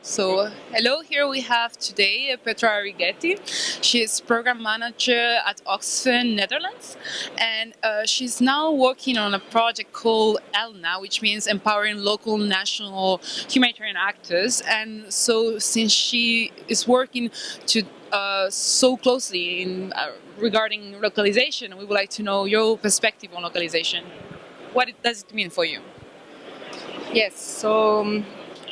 So, hello, here we have today Petra Righetti. She is program manager at Oxfam Netherlands, and she's now working on a project called ELNHA, which means empowering local national humanitarian actors. And so, since she is working to so closely in regarding localization, we would like to know your perspective on localization. Does it mean for you? Yes, so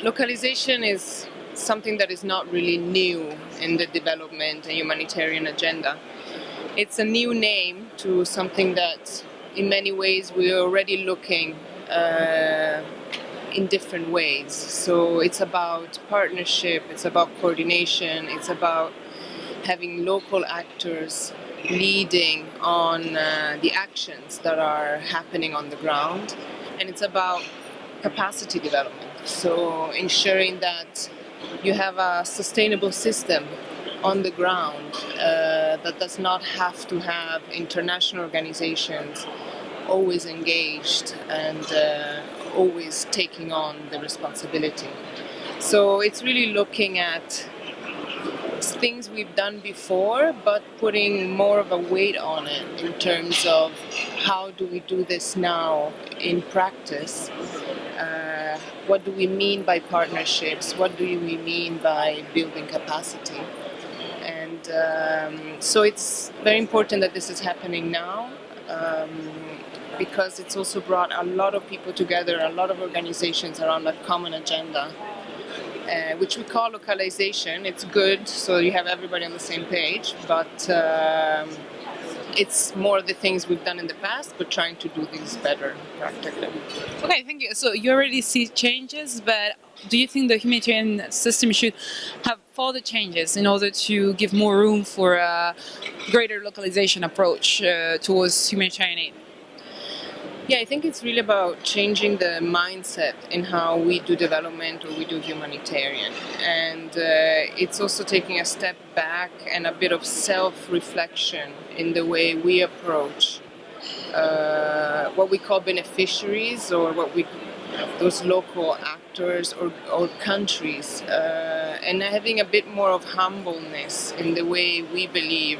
localization is something that is not really new in the development and humanitarian agenda. It's a new name to something that in many ways we're already looking in different ways. So it's about partnership, it's about coordination, it's about having local actors leading on the actions that are happening on the ground, and it's about capacity development. So ensuring that you have a sustainable system on the ground that does not have to have international organizations always engaged and always taking on the responsibility. So it's really looking at things we've done before, but putting more of a weight on it in terms of how do we do this now in practice. What do we mean by partnerships? What do we mean by building capacity? And so it's very important that this is happening now because it's also brought a lot of people together, a lot of organizations around a common agenda. Which we call localization. It's good, so you have everybody on the same page, but it's more of the things we've done in the past, but trying to do these better practically. Okay, thank you. So you already see changes, but do you think the humanitarian system should have further changes in order to give more room for a greater localization approach towards humanitarian aid? Yeah, I think it's really about changing the mindset in how we do development or we do humanitarian. And it's also taking a step back and a bit of self-reflection in the way we approach what we call beneficiaries or those local actors or countries, and having a bit more of humbleness in the way we believe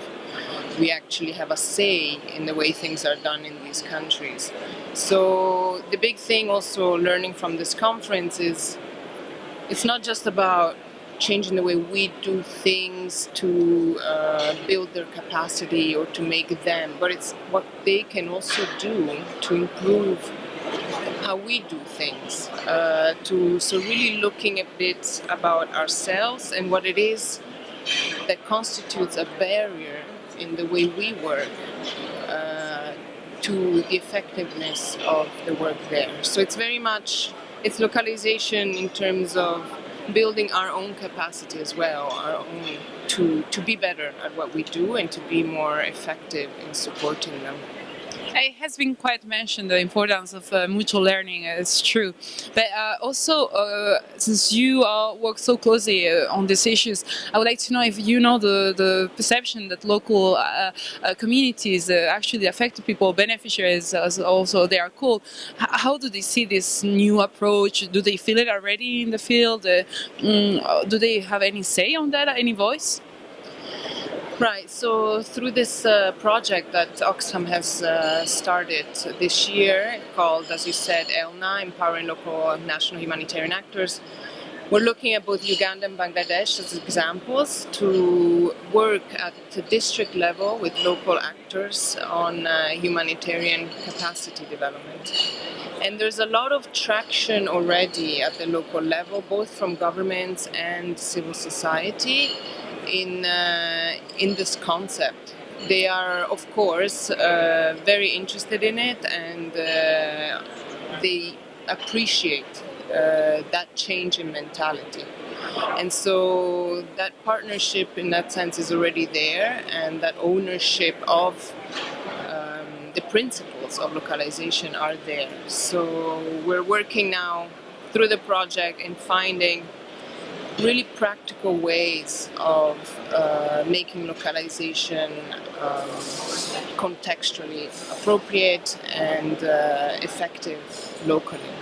we actually have a say in the way things are done in these countries. So the big thing also learning from this conference is it's not just about changing the way we do things to build their capacity or to make them, but it's what they can also do to improve how we do things. So really looking a bit about ourselves and what it is that constitutes a barrier in the way we work to the effectiveness of the work there. So it's very much, it's localization in terms of building our own capacity as well, our own to be better at what we do and to be more effective in supporting them. It has been quite mentioned the importance of mutual learning. It's true, but also since you work so closely on these issues, I would like to know if you know the perception that local communities actually affected people, beneficiaries, as also they are called. How do they see this new approach? Do they feel it already in the field? Do they have any say on that? Any voice? Right, so through this project that Oxfam has started this year, called, as you said, ELNHA, Empowering Local National Humanitarian Actors, we're looking at both Uganda and Bangladesh as examples to work at the district level with local actors on humanitarian capacity development. And there's a lot of traction already at the local level, both from governments and civil society, in this concept. They are, of course, very interested in it, and they appreciate that change in mentality. And so that partnership in that sense is already there, and that ownership of the principles of localization are there. So we're working now through the project in finding really practical ways of making localization contextually appropriate and effective locally.